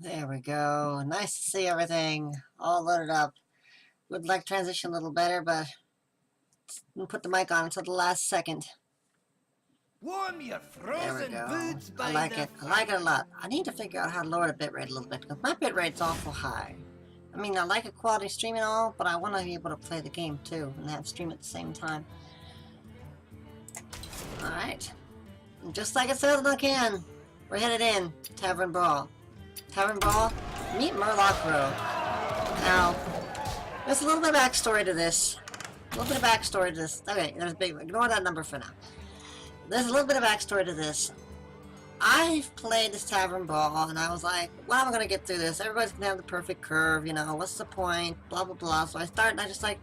There we go. Nice to see everything all loaded up. Would like transition a little better, but we'll put the mic on until the last second. Warm your frozen boots by I like it. I like it a lot. I need to figure out how to lower the bitrate a little bit, because my bitrate's awful high. I mean, I like a quality stream and all, but I want to be able to play the game too, and have stream at the same time. Alright. Just like it says on the can, we're headed in. Tavern Brawl. Tavern Brawl, meet Murloc Rogue. Now, there's a little bit of backstory to this. Okay, there's big. Ignore that number for now. There's a little bit of backstory to this. I've played this Tavern Brawl, and I was like, well, I'm gonna get through this. Everybody's gonna have the perfect curve, you know, what's the point? Blah, blah, blah. So I started, and I just like,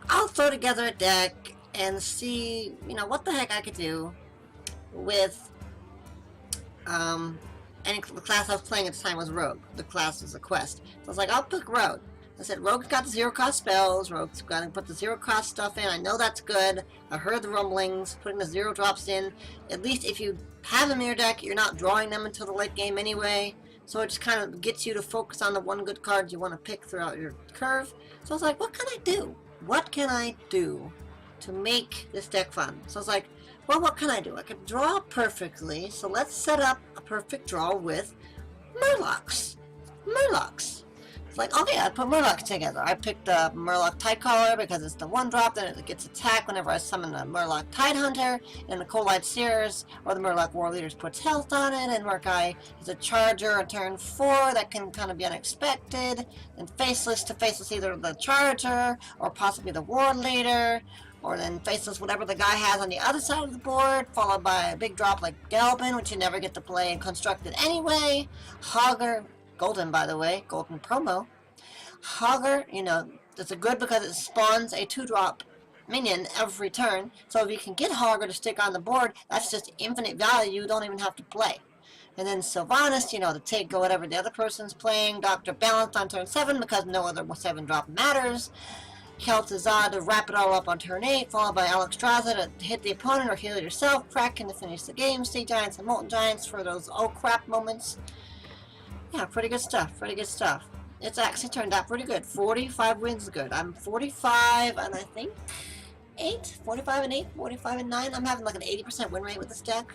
I'll throw together a deck and see, you know, what the heck I could do with, and the class I was playing at the time was Rogue. The class was a quest. So I was like, I'll pick Rogue. I said, Rogue's got the zero-cost spells. Rogue's got to put the zero-cost stuff in. I know that's good. I heard the rumblings. Putting the zero drops in. At least if you have them in your deck, you're not drawing them until the late game anyway. So it just kind of gets you to focus on the one good card you want to pick throughout your curve. So I was like, what can I do? What can I do to make this deck fun? So I was like, well, what can I do? I could draw perfectly. So let's set up a perfect draw with Murlocs. It's like, okay, I put Murlocs together. I picked the Murloc Tidecaller because it's the one drop that it gets attacked whenever I summon a Murloc Tidehunter, and the Cold-Eyed Seers or the Murloc War Leaders puts health on it, and Murkai is a charger on turn 4 that can kind of be unexpected, and faceless to faceless either the charger or possibly the War Leader, or then faceless whatever the guy has on the other side of the board, followed by a big drop like Galvin, which you never get to play and constructed anyway. Hogger, golden by the way, golden promo. Hogger, you know, it's a good because it spawns a 2-drop minion every turn, so if you can get Hogger to stick on the board, that's just infinite value, you don't even have to play. And then Sylvanas, you know, to take whatever the other person's playing. Dr. Balance on turn 7 because no other 7-drop matters. Kel'Thuzad to wrap it all up on turn 8, followed by Alexstrasza to hit the opponent or heal yourself. Kraken to finish the game. Sea Giants and Molten Giants for those oh crap moments. Yeah, pretty good stuff, pretty good stuff. It's actually turned out pretty good. 45 wins good. I'm 45 and I think 8? 45 and 8? 45 and 9? I'm having like an 80% win rate with this deck.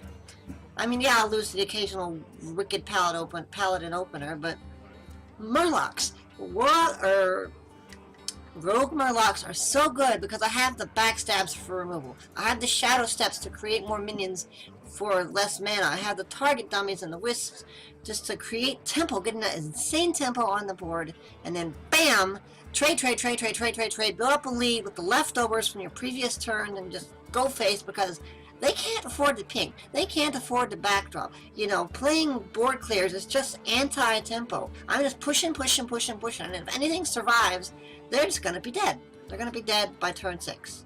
I mean, yeah, I'll lose to the occasional Wicked Paladin opener, but Murlocs. Rogue Murlocs are so good because I have the backstabs for removal. I have the shadow steps to create more minions for less mana. I have the target dummies and the wisps just to create tempo, getting that insane tempo on the board, and then BAM! Trade, build up a lead with the leftovers from your previous turn and just go face because they can't afford the ping. They can't afford the backdrop. You know, playing board clears is just anti-tempo. I'm just pushing, and if anything survives, they're just going to be dead. They're going to be dead by turn 6.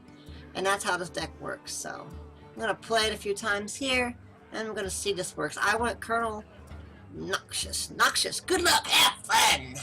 And that's how this deck works, so I'm going to play it a few times here, and I'm going to see this works. I want Colonel Noxious, good luck, have fun,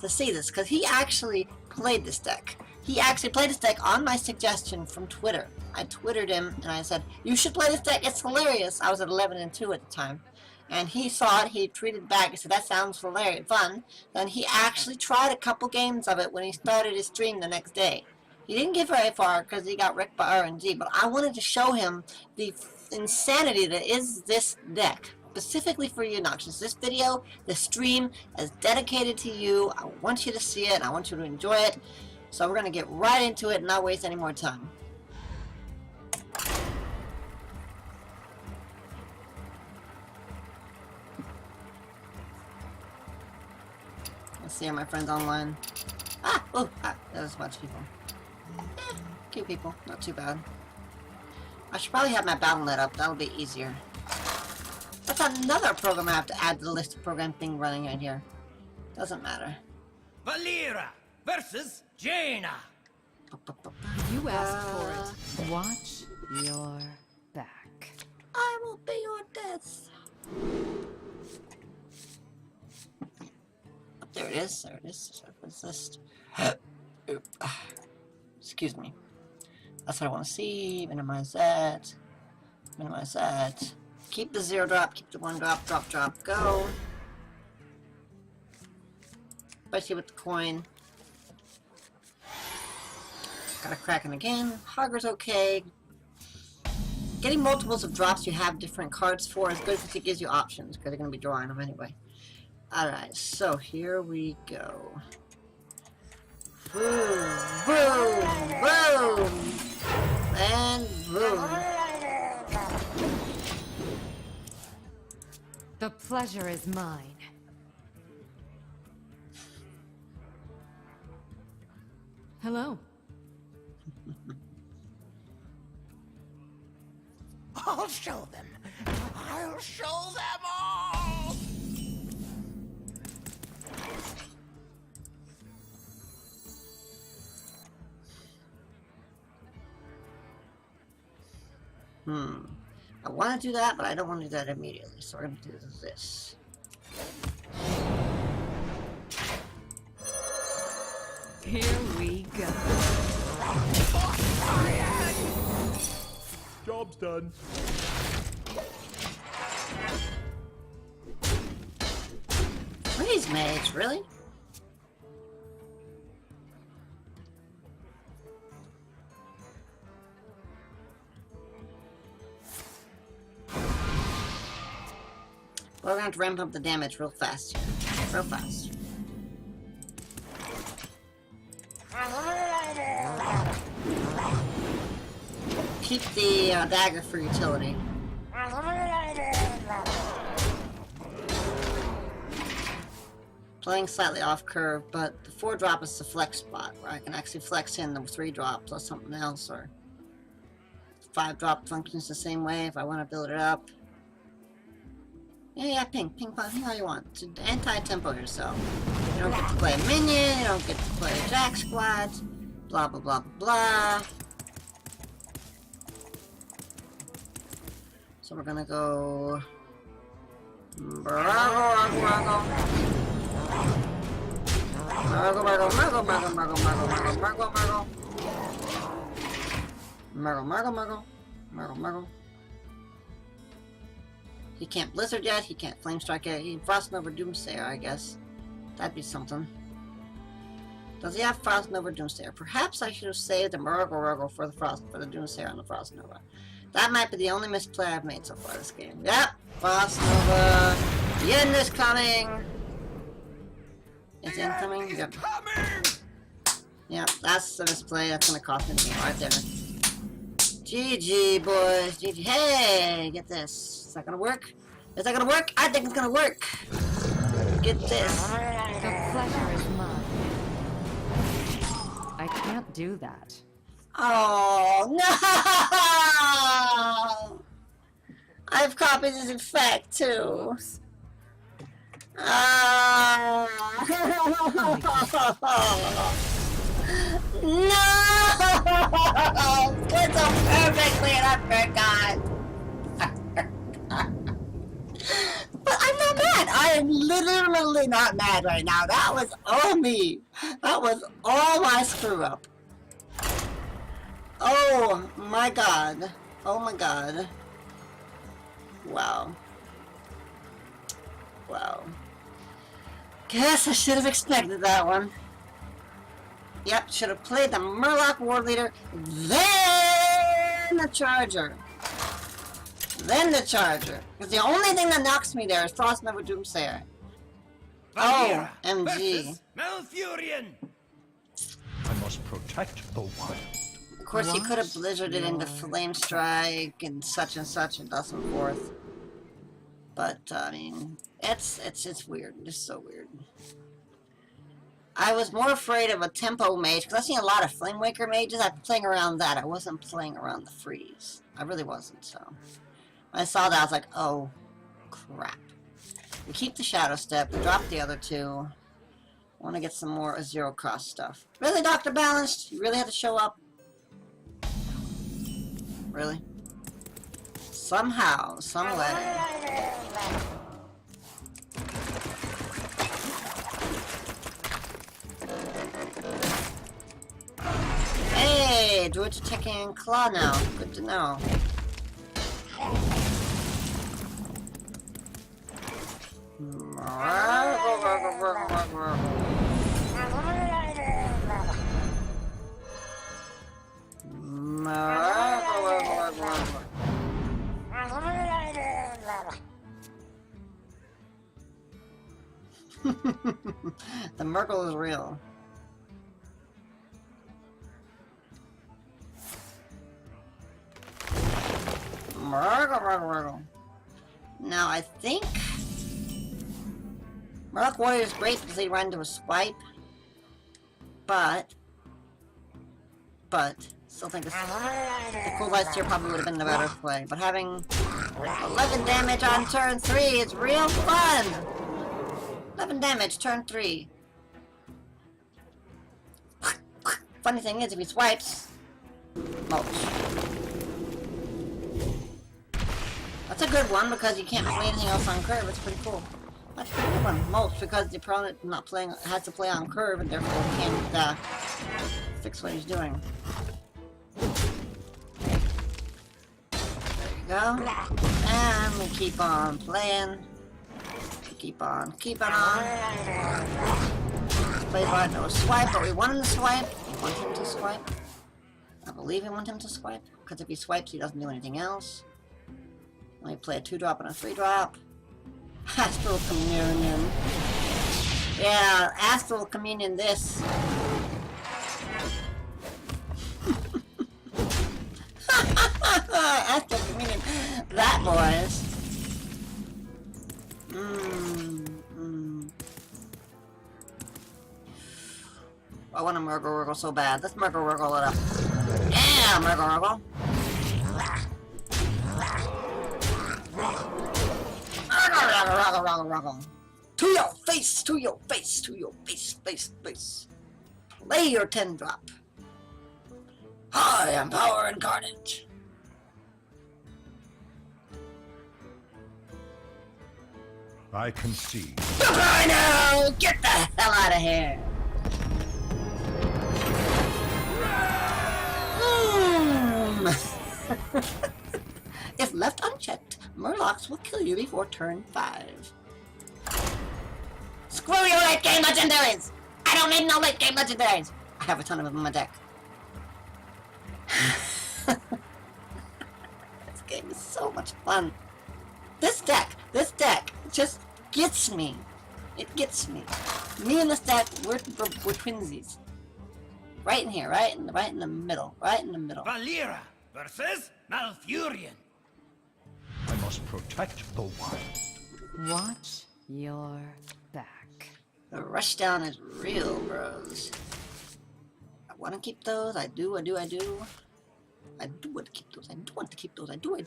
to see this, because he actually played this deck. He actually played this deck on my suggestion from Twitter. I twittered him and I said, you should play this deck, it's hilarious. I was at 11-2 at the time. And he saw it, he tweeted back, he said, that sounds hilarious, fun. Then he actually tried a couple games of it when he started his stream the next day. He didn't get very far because he got wrecked by RNG, but I wanted to show him the insanity that is this deck. Specifically for you, Noxious. This video, this stream, is dedicated to you. I want you to see it, I want you to enjoy it. So we're going to get right into it and not waste any more time. Let's see, are my friends online? There's a bunch of people. Cute people, not too bad. I should probably have my battle.net up, that'll be easier. That's another program I have to add to the list of program thing running right here. Doesn't matter. Valera versus Jaina. You asked for it. Watch your back. I will be your death. There it is. There it is. Resist. Excuse me. That's what I want to see. Minimize that. Minimize that. Keep the 0-drop. Keep the 1-drop. Drop. Go. Especially with the coin. Got a Kraken again. Hogger's okay. Getting multiples of drops you have different cards for is good because it gives you options, because they're going to be drawing them anyway. Alright, so here we go. Boom, boom, and boom. The pleasure is mine. Hello. I'll show them. I'll show them all. I want to do that, but I don't want to do that immediately, so we're going to do this. Here we go. Job's done. Freeze mage, really? We're gonna have to ramp up the damage real fast here. Real fast. Keep the dagger for utility. Playing slightly off curve, but the 4-drop is the flex spot where I can actually flex in the 3-drop plus something else, or 5-drop functions the same way if I want to build it up. Yeah, ping pong, all you want. To anti-tempo yourself. You don't get to play a minion, you don't get to play a jack squad, blah blah blah blah. So we're gonna go... Murloc Rogue. He can't Blizzard yet, he can't Flame Strike yet, he Frost Nova Doomsayer, I guess. That'd be something. Does he have Frost Nova Doomsayer? Perhaps I should have saved the Murloc Rogue for the Doomsayer on the Frost Nova. That might be the only misplay I've made so far this game. Yep! Frost Nova! The end is coming! Is the end coming? Yep. Yep, that's the misplay. That's gonna cost me the game right there. GG, boys. GG. Hey! Get this. Is that gonna work? Is that gonna work? I think it's gonna work! Get this. The pleasure is mine. I can't do that. Oh, no! I've copied this effect, too. No! It's so perfectly and I forgot. But I'm not mad. I am literally not mad right now. That was all me. That was all my screw up. Oh my god. Oh my god. Wow. Wow. Guess I should have expected that one. Yep, should have played the Murloc War Leader, then the Charger. Then the Charger. Because the only thing that knocks me there is Frost Nova Doomsayer. Oh, MG. Malfurion! I must protect the wild. Of course, he could have blizzarded into Flame Strike and such and thus and forth. But I mean, it's weird. It's so weird. I was more afraid of a tempo mage because I've seen a lot of Flame Waker mages. I'm playing around that. I wasn't playing around the freeze. I really wasn't. So when I saw that, I was like, oh crap. We keep the Shadow Step. We drop the other two. I want to get some more Zero Cross stuff. Really, Dr. Balanced? You really had to show up? Really? Somehow, some way. Hey, Druid's attacking Claw now. Good to know. The Murkle is real. Now I think Murloc Warrior is great because they run into a swipe, but still think the Cool Lights here probably would have been the better play. But having 11 damage on turn 3 is real fun. 11 damage turn 3. Funny thing is, if he swipes, mulch. That's a good one because you can't play anything else on curve. It's pretty cool. That's a pretty good one. Mulch because the opponent not playing has to play on curve and therefore can't fix what he's doing. There you go. And we keep on playing. We keep on keeping on. Plays right, no swipe, but we want him to swipe. We want him to swipe. I believe we want him to swipe because if he swipes, he doesn't do anything else. Let me play a 2-drop and a 3-drop. Astral Communion. Yeah, Astral Communion this. Astral Communion that, boys. I want a Murloc Rogue so bad. Let's Murloc Rogue it up. Yeah, Murloc Rogue. To your face, to your face, to your face. Lay your 10-drop. I am power incarnate. I concede. Goodbye now! Get the hell out of here! If left unchecked, Murlocs will kill you before turn 5. Screw your late game legendaries! I don't need no late game legendaries! I have a ton of them in my deck. This game is so much fun. This deck just gets me. It gets me. Me and this deck, we're twinsies. Right in here, right in the middle, Valera versus Malfurion. I must protect the one. Watch your back. The rushdown is real, bros. I want to keep those. I do. I do want to keep those. I do.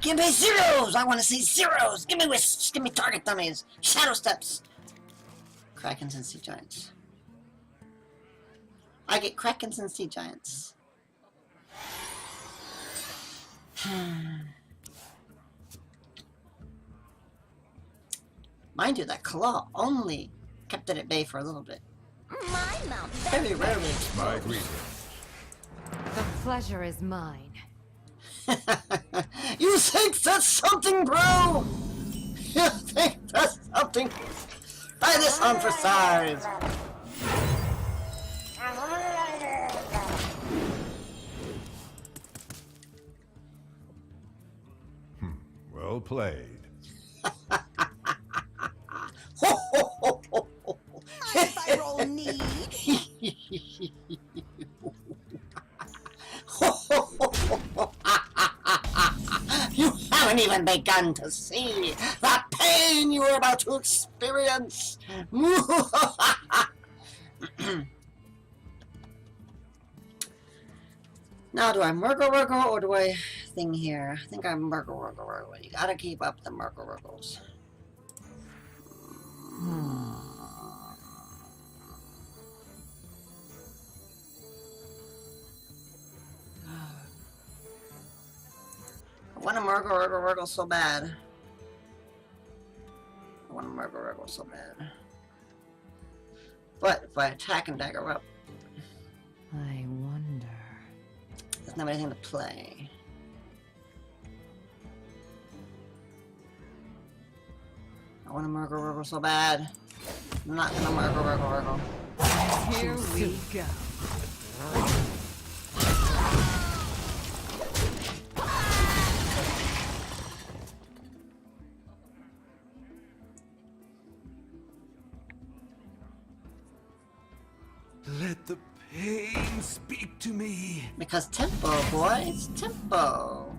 Give me zeros! I want to see zeros! Give me wisps! Give me target dummies! Shadow steps! Krakens and sea giants. I get Krakens and sea giants. Mind you, that claw only kept it at bay for a little bit. My mount. Very rarely. My greeting. The pleasure is mine. You think that's something, bro? You think that's something? Try this on for size. Well played. If I roll need. You haven't even begun to see the pain you are about to experience. Now, do I Murloc or do I thing here? I think I'm Murloc. You gotta keep up the Murlocs. I want to Murloc so bad. But if I attack and dagger up, I wonder. doesn't have anything to play. I want to Murloc so bad. I'm not gonna Murloc. Here we go. Let the pain speak to me. Because tempo, boys, tempo.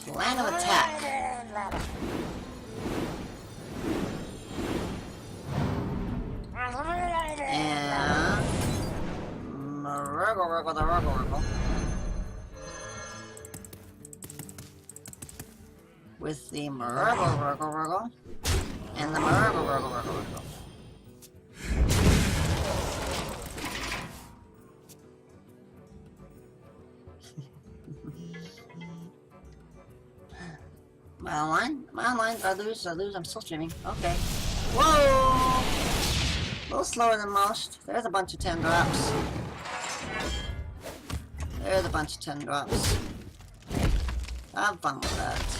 Plan of attack. And Murloc. With the Murloc and the Murloc. My online, I lose, I'm still streaming. Okay. Whoa! A little slower than most. There's a bunch of 10 drops. There's a bunch of 10 drops. Have fun with that.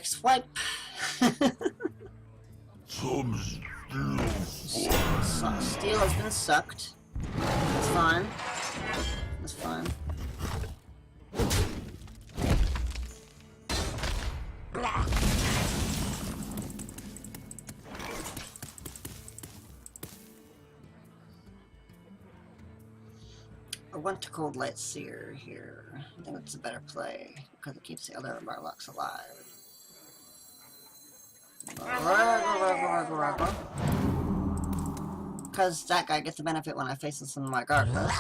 Next wipe. Some Steel has been sucked. That's fine. That's fine. I want to Cold Light Seer here. I think that's a better play because it keeps the other Murlocs alive. Because that guy gets the benefit when I face some of my regardless.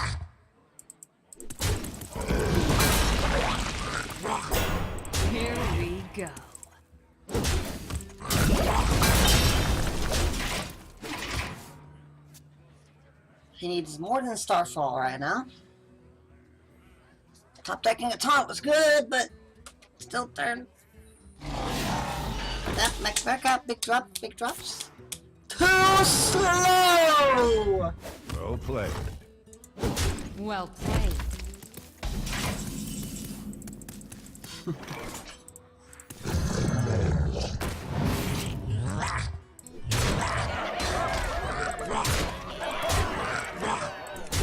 Here we go. He needs more than Starfall right now. Top decking a taunt was good, but still third. That max back up, big drops. Too slow! Well played. Well played.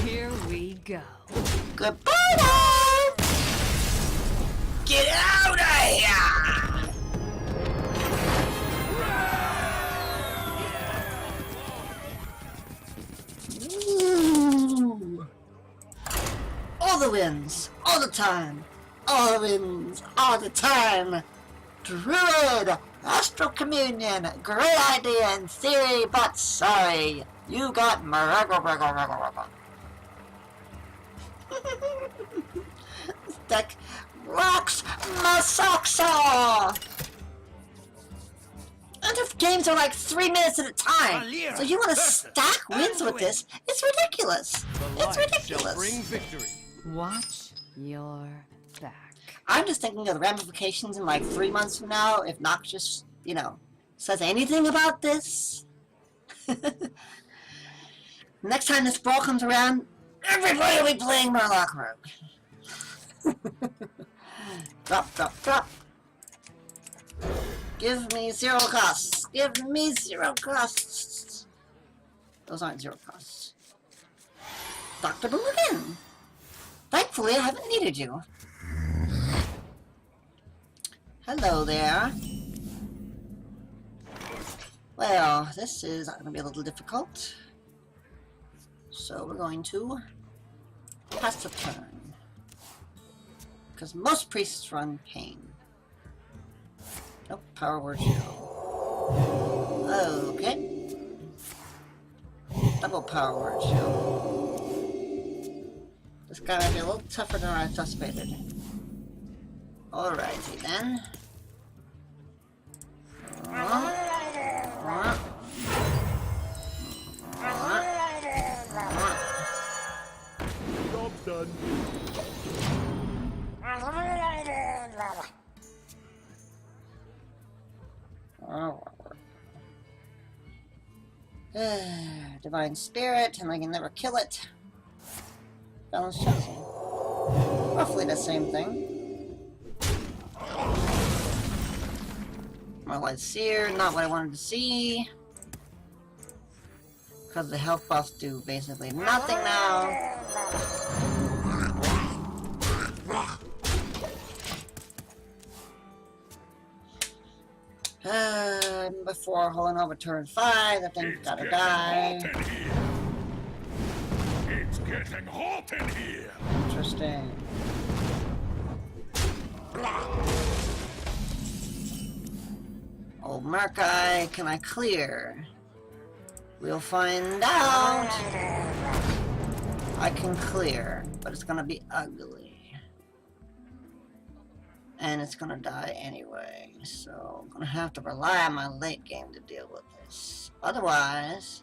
Here we go. Goodbye now! Get out of here! Ooh. All the wins, all the time. All the wins, all the time. Druid, Astral Communion, great idea in theory, but sorry. You got This deck rocks my socks off! And the games are like 3 minutes at a time. So you want to stack wins with this? It's ridiculous. It's ridiculous. bring victory. Watch your back. I'm just thinking of the ramifications in like 3 months from now if Noxious, you know, says anything about this. Next time this brawl comes around, everybody will be playing Murloc Rogue. Drop. Give me 0 costs. Give me 0 costs. Those aren't 0 costs. Dr. Boom again. Thankfully, I haven't needed you. Hello there. Well, this is going to be a little difficult. So we're going to pass the turn. Because most priests run pain. Nope, power word shield. Okay. Double power word shield. This guy might be a little tougher than I anticipated. Alrighty then. Job's done. Divine Spirit, and I can never kill it. Balance chosen. Roughly the same thing. Murloc Seer, not what I wanted to see. Because the health buffs do basically nothing now. Before holding over turn 5, I think gotta die. It's getting hot in here. Interesting. Old Murkai, can I clear? We'll find out. I can clear, but it's gonna be ugly. And it's gonna die anyway, so I'm gonna have to rely on my late game to deal with this. Otherwise,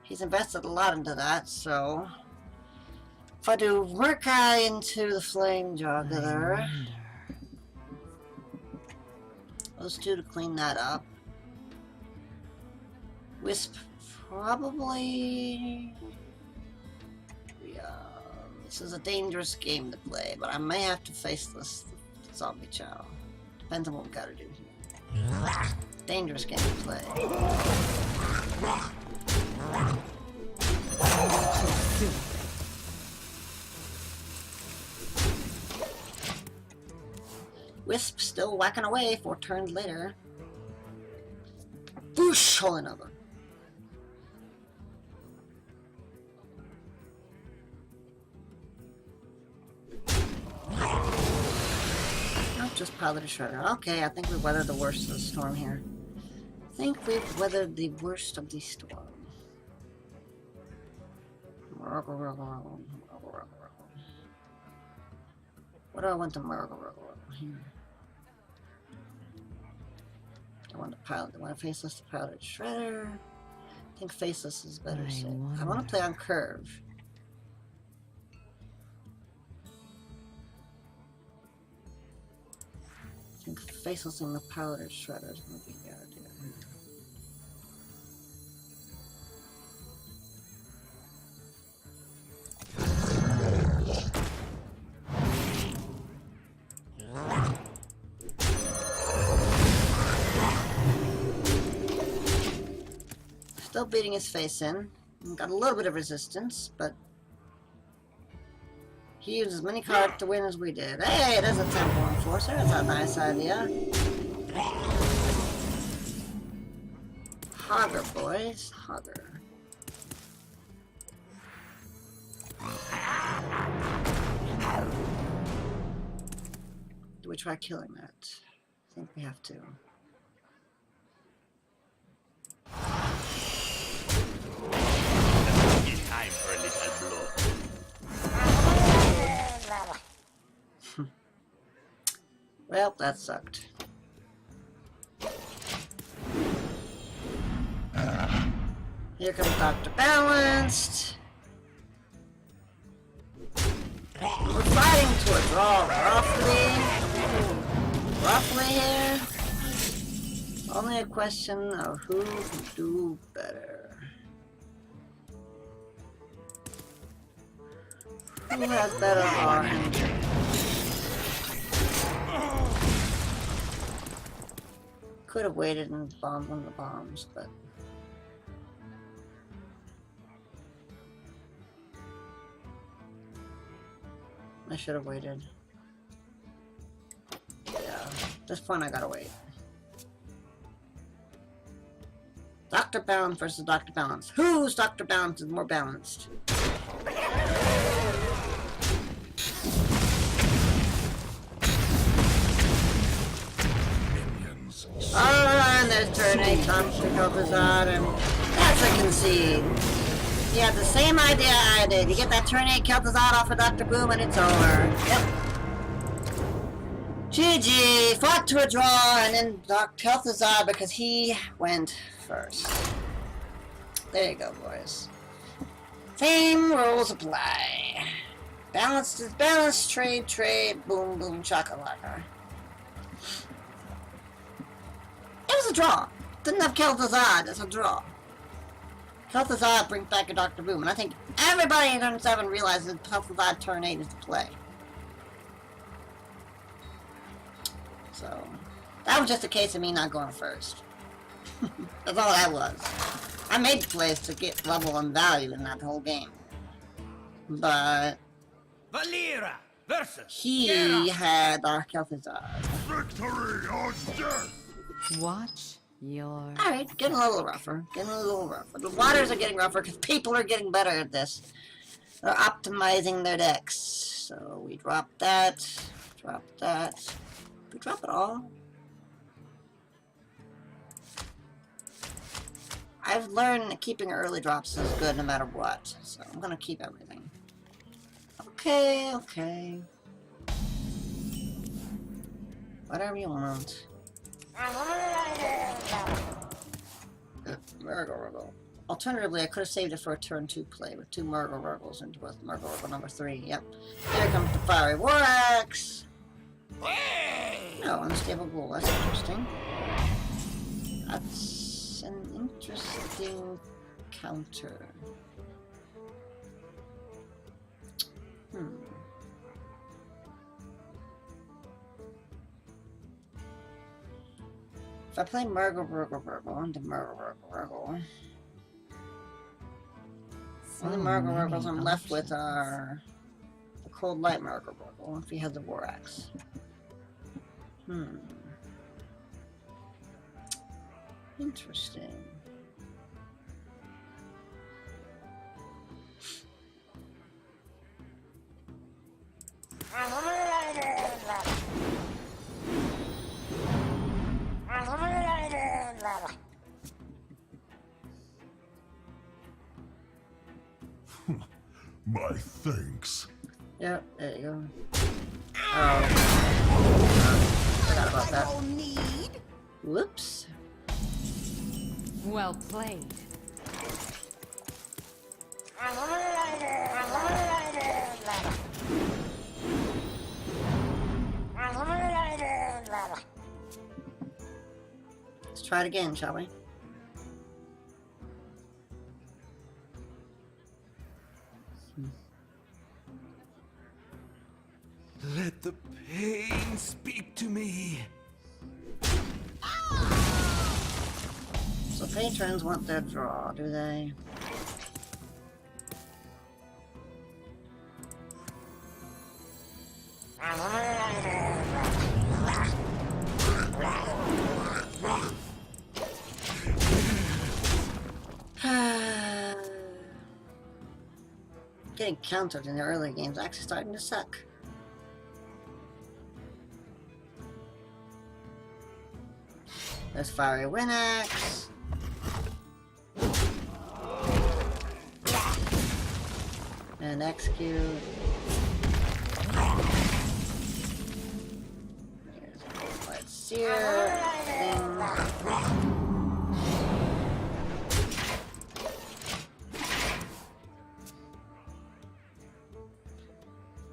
he's invested a lot into that, so if I do Murkai into the Flame Juggler, those two to clean that up. Wisp probably. This is a dangerous game to play, but I may have to face this zombie chow. Depends on what we gotta do here. Dangerous game to play. Wisp still whacking away 4 turns later. Boosh! Holy another. Not just Piloted Shredder. Okay, I think we've weathered the worst of the storm here. I think we've weathered the worst of the storm. What do I want to Murloc here? I want to pilot. I want to faceless to Piloted Shredder. I think faceless is better. I want to play on curve. I think faceless and the Piloted Shredder is going to be the idea. Still beating his face in. Got a little bit of resistance, but he used as many cards to win as we did. Hey, there's a Temple Enforcer. That's a nice idea. Hogger, boys. Hogger. Do we try killing that? I think we have to. Time for a little blow. Well, that sucked. Here comes Dr. Balanced. We're fighting to a draw roughly here. Only a question of who can do better. Who has better RNG? Could have waited and bombed one of the bombs, but I should have waited. Yeah, at this point I gotta wait. Dr. Balance versus Dr. Balance. Whose Dr. Balance is more balanced? Oh, and there's turn 8 comes to Kel'Thuzad, and that's a concede. He had the same idea I did. You get that turn 8 Kel'Thuzad off of Dr. Boom and it's over. Yep. GG, fought to a draw, and then Kel'Thuzad because he went first. There you go, boys. Same rules apply. Balanced is balanced, trade, boom, boom, chakalaka. It was a draw. Didn't have Kel'Thuzad. It's a draw. Kel'Thuzad brings back a Dr. Boom, and I think everybody in turn 7 realizes Kel'Thuzad turn 8 is the play. So, that was just a case of me not going first. That's all that was. I made plays to get level and value in that whole game. But Valera versus he had Kel'Thuzad. Victory or death! Watch your... Alright, getting a little rougher. Getting a little rougher. The waters are getting rougher because people are getting better at this. They're optimizing their decks. So we drop that. Drop that. We drop it all. I've learned that keeping early drops is good no matter what. So I'm gonna keep everything. Okay, okay. Whatever you want. Murloc. Alternatively, I could have saved it for a turn 2 play with 2 Murlocs into both Murloc number 3. Yep. Here comes the Fiery War Axe. Oh, unstable ghoul. That's interesting. That's an interesting counter. If I play Murloc into Murloc Rogue. Only Murlocs I'm left with are the Cold Light Murloc Rogue if he has the War Axe. Interesting. My thanks. Yep, there you go. Oh. Forgot about that. Whoops. Well played. Let's try it again, shall we? Let the pain speak to me. So patrons want their draw, do they? Getting countered in the early games actually starting to suck. There's Fiery Winax. And execute. Here's a Cold Light Seer.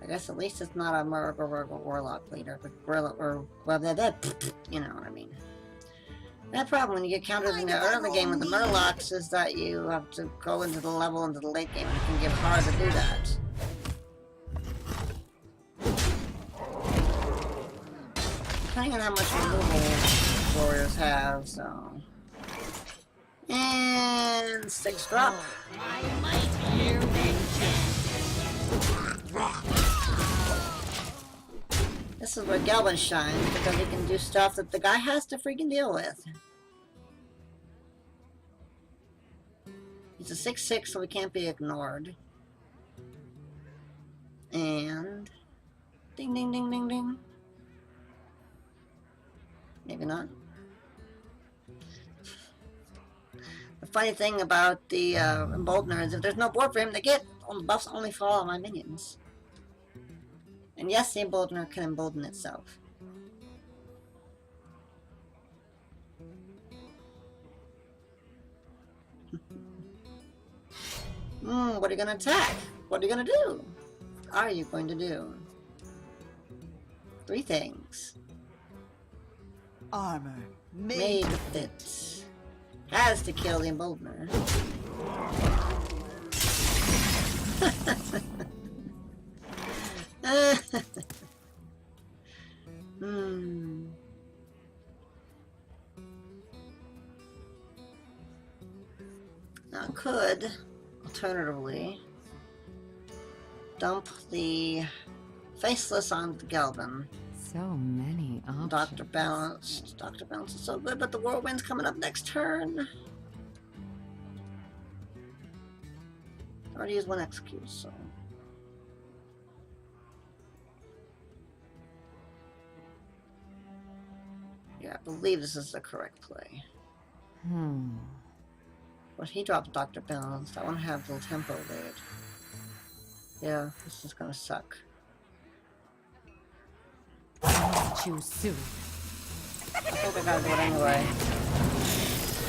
I guess at least it's not a Murloc Rogue Warlock leader, but you know what I mean. That problem when you get countered in the early game with the Murlocs is that you have to go into the level into the late game, and it can get hard to do that. Depending on how much removal warriors have, so. And 6 drop. This is where Galvin shines, because he can do stuff that the guy has to freaking deal with. He's a 6/6, so he can't be ignored. And... ding, ding, ding, ding, ding. Maybe not. The funny thing about the Emboldener is if there's no board for him to get, the buffs only fall on my minions. And yes, the Emboldener can embolden itself. What are you gonna attack? What are you gonna do? What are you going to do? 3 things. Armor Made to fit. Has to kill the Emboldener. Now could, alternatively, dump the Faceless on the Galvin. So many options. Dr. Balance. Dr. Balance is so good, but the Whirlwind's coming up next turn. I already used 1 execute, so. Yeah, I believe this is the correct play. But he dropped Dr. Balance. I want to have the tempo lead. Yeah, this is gonna suck. Too soon. I think I gotta do it anyway.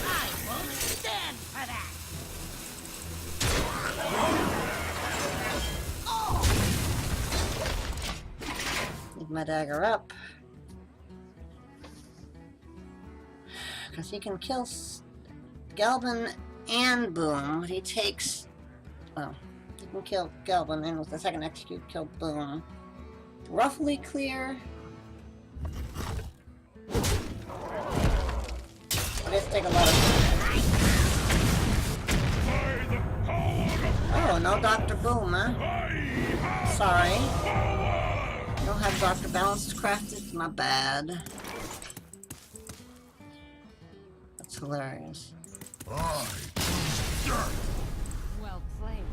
I won't stand for that. Leave my dagger up. Because he can kill Galvin and Boom. He takes... well, he can kill Galvin and with the second execute kill Boom. Roughly clear. guys take a lot of... Oh, no Dr. Boom, huh? Sorry. You don't have Dr. Balance crafted? My bad. That's hilarious. Well played.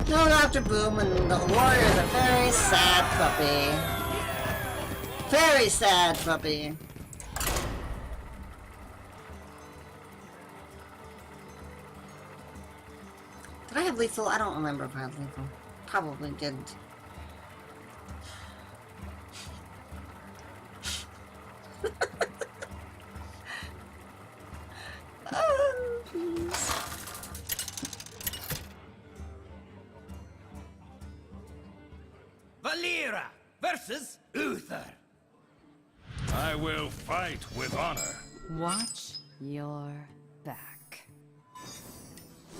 No Dr. Boom, and the warrior is a very sad puppy. Very sad puppy. Did I have lethal? I don't remember if I had lethal. Probably didn't. Oh, jeez. Valera versus Uther. I will fight with honor. Watch your back.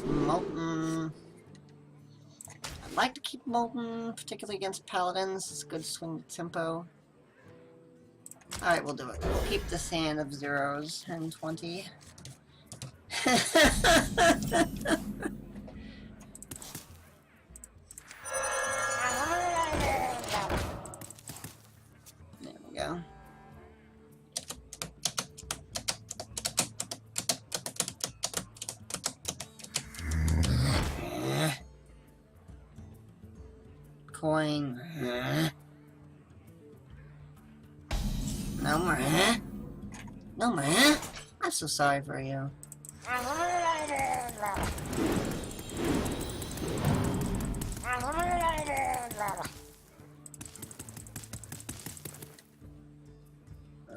Molten. I'd like to keep Molten, particularly against Paladins. It's a good swing tempo. Alright, we'll do it. We'll keep this hand of zeros and 20. There we go. Coin. No more, huh? No more, huh? I'm so sorry for you.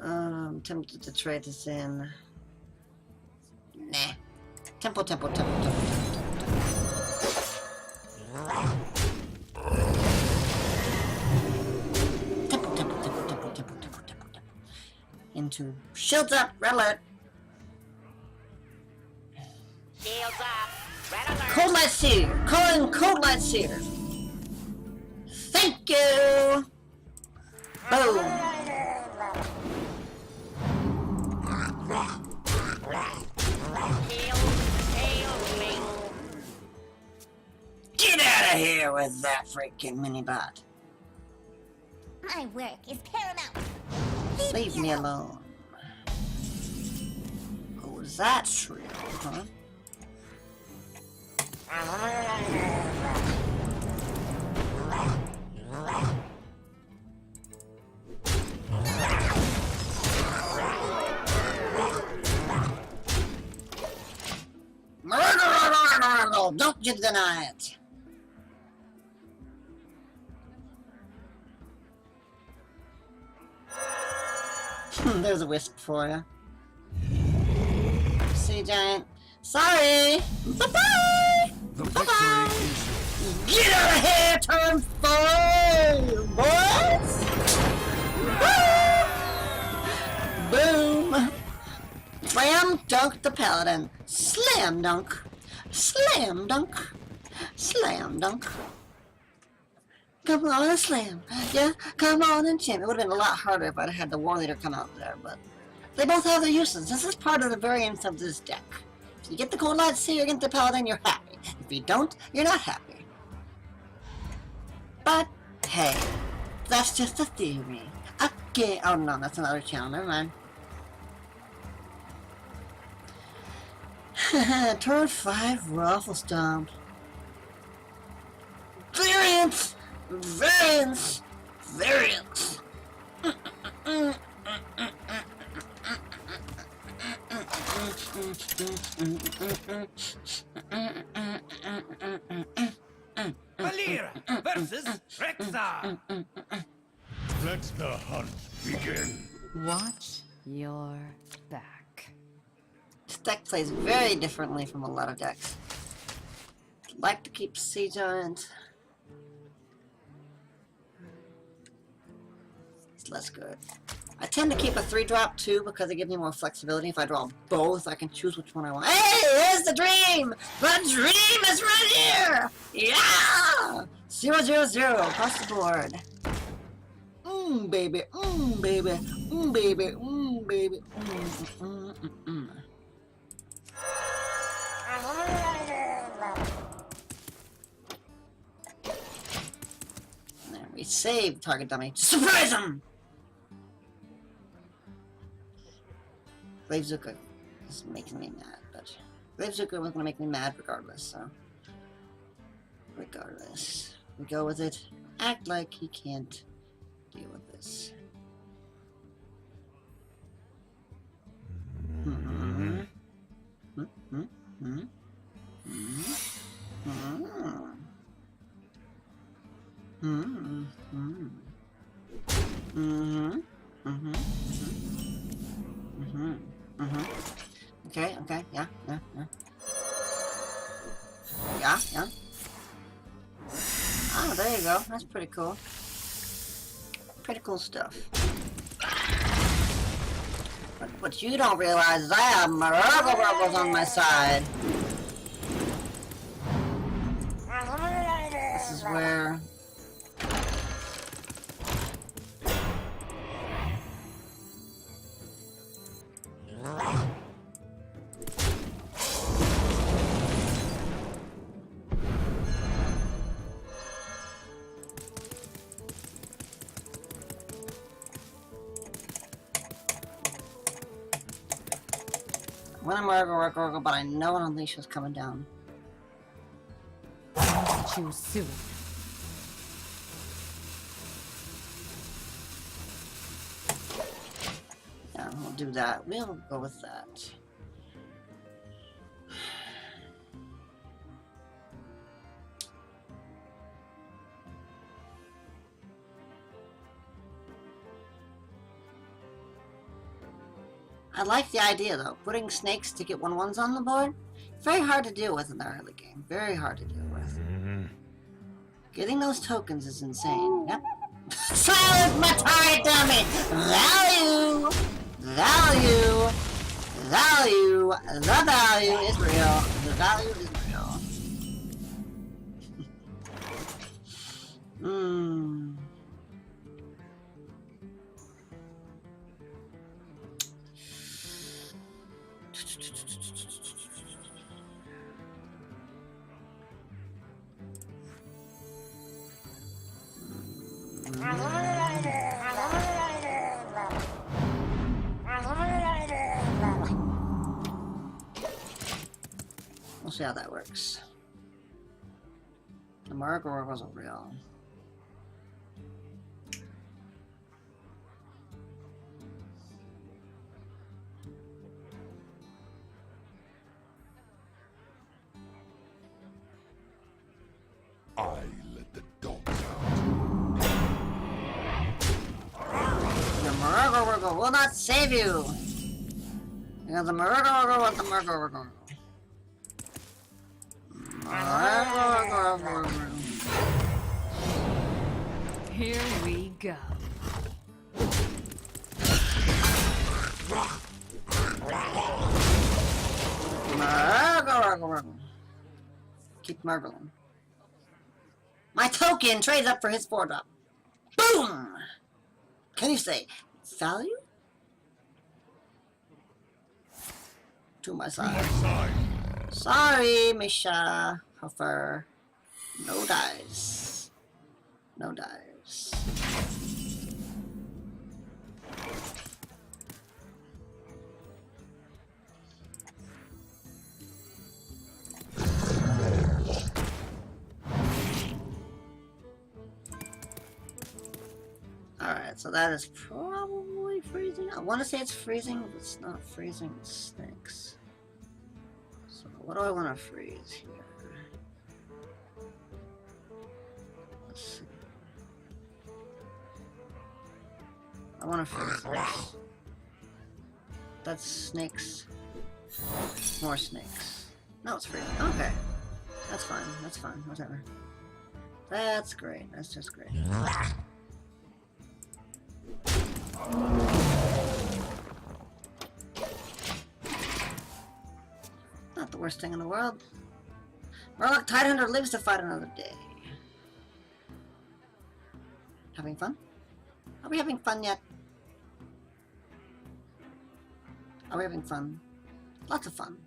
I'm tempted to trade this in. Nah. Tempo, tempo, tempo, tempo, tempo, tempo, tempo, tempo, tempo, tempo, tempo, tempo, tempo, tempo. Into shields up, red alert. Shields up. Red alert. Cold Light Seer! Calling Cold Light Seer! Thank you! Boom! Get out of here with that freaking mini-bot! My work is paramount. Leave me alone. Oh, that's real, huh? Don't you deny it! There's a wisp for you. Sea giant. Sorry! Bye-bye! The Bye-bye! victory is Get out of here, turn 4, boys! Boom! Slam dunk the paladin. Slam dunk. Slam dunk. Slam dunk. Come on and slam. Yeah, come on and champ. It would have been a lot harder if I'd had the war leader come out there, but they both have their uses. This is part of the variance of this deck. If you get the Cold Light Seer, you get the paladin, you're happy. If you don't, you're not happy. But hey, that's just a theory. Okay. Oh no, that's another channel. Never mind. Turn 5 Raffle Stomp. Variance! Variance! Variance! Valera versus Rexar. let the hunt begin. Watch your back. This deck plays very differently from a lot of decks. I'd like to keep Sea Giant. It's less good. I tend to keep a 3-drop too because it gives me more flexibility. If I draw both, I can choose which one I want. Hey, here's the dream! The dream is right here! Yeah! 0, 0, 0 across the board. Baby, baby, baby, baby, save target dummy to surprise him! Glaive Zuka is making me mad, but Glaive Zuka was gonna make me mad regardless, so. Regardless. We go with it. Act like he can't deal with this. Mm-hmm. Mm-hmm. Mm-hmm. Mm-hmm. Mm-hmm. Mm-hmm. Mm-hmm. Mm-hmm. Okay, okay, yeah. Yeah. Oh, there you go. That's pretty cool. Pretty cool stuff. But what you don't realize is I have Murloc Rogue on my side. This is where... I'm gonna Murloc, but I know an Unleash is coming down. Too soon. Yeah, we'll do that. We'll go with that. I like the idea though. Putting snakes to get 1/1s on the board. Very hard to deal with in the early game. Very hard to deal with. Getting those tokens is insane. Yep. Silence my target dummy! Value! Value! Value! The value is real. The value is real. Mmm. We'll see how that works. The Murloc Rogue wasn't real. I let the dogs out. The Murloc Rogue will not save you! Because the Murloc Rogue was the Murloc Rogue. Here we go. Keep marbling. My token trades up for his 4-drop. Boom! Can you say value? To my side. Sorry, Misha Huffer. No dice. No dice. Alright, so that is probably freezing. I want to say it's freezing, but it's not freezing, it stinks. So what do I want to freeze here? Let's see. I want to freeze this. That's snakes. More snakes. No, it's freezing. Okay. That's fine. That's fine. Whatever. That's great. That's just great. Not the worst thing in the world. Murloc Tidehunter lives to fight another day. Having fun? Are we having fun yet? Are we having fun? Lots of fun.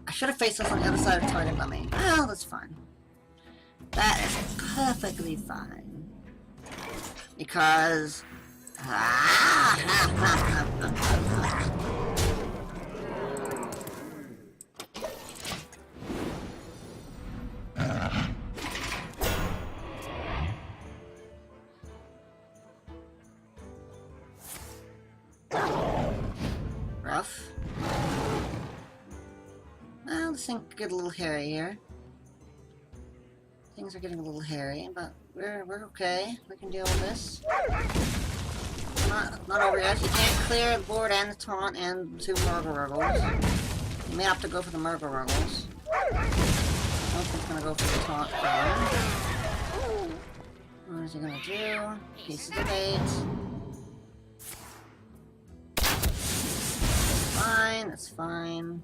I should have faced this on the other side of target dummy. Well, that's fine. That is perfectly fine. Because... Rough. Well, this thing could get a little hairy here. Things are getting a little hairy, but we're okay. We can deal with this. Not over yet. You can't clear the board and the taunt and 2 Murloc Rogues. You may have to go for the Murloc Rogues. I don't think I'm gonna go for the taunt though. What is he gonna do? Pieces of 8. Fine, that's fine.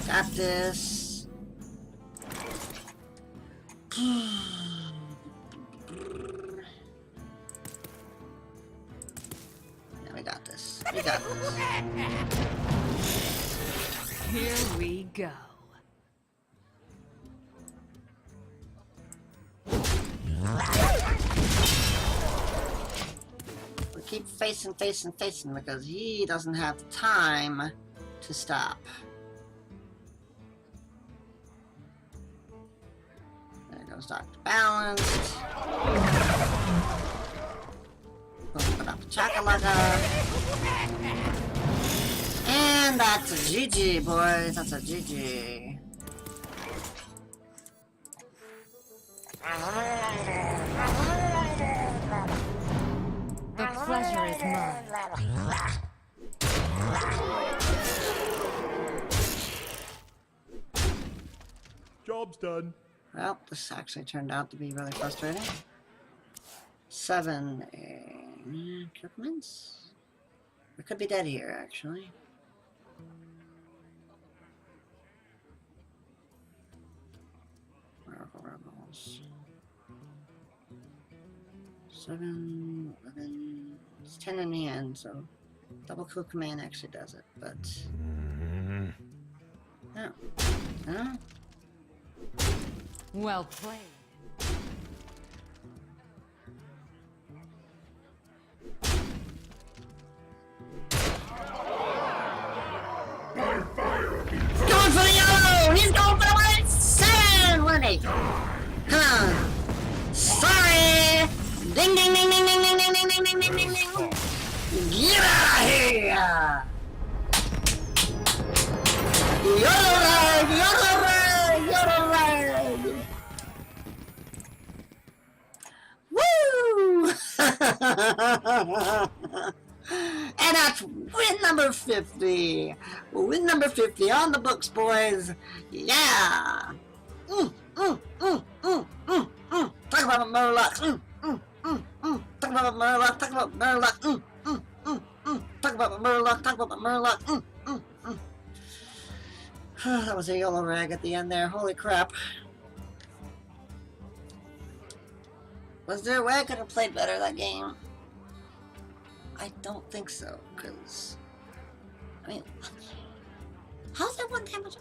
Got this. Yeah, we got this. We got this. Here we go. We keep facing because he doesn't have the time to stop. There goes Dr. Balanced. Open up the Chakalaka. And that's a GG, boys. That's a GG. The pleasure is mine. Job's done. Well, this actually turned out to be really frustrating. 7 equipments? We could be dead here, actually. Rebels. 7, 11. It's 10 in the end, so double kill command actually does it, but no. No? Well played. Going for the yellow! He's going for the white! 7! 1 8. Come on! Sorry! Ding ding ding ding ding ding ding ding ding ding ding ding ding! Get out of here! Yellow rag! Yellow rag! Yellow rag! Woo! And that's win number 50. Win number 50 on the books, boys. Yeah. Talk about Murloc. Talk about Murloc. Talk about Murloc. Talk about Murloc. Talk about Murloc. That was a yellow rag at the end there. Holy crap. Was there a way I could have played better that game? I don't think so, because... I mean... How's that 1 damage?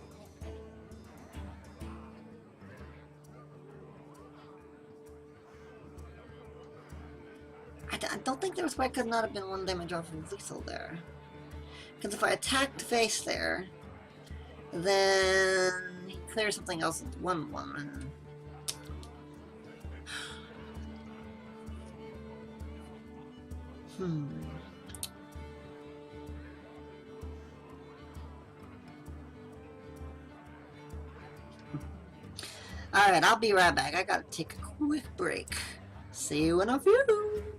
I don't think there was why it could not have been 1 damage off of lethal there. Because if I attacked face there, then he clears something else with 1/1 and... Alright, I'll be right back. I gotta take a quick break. See you in a few.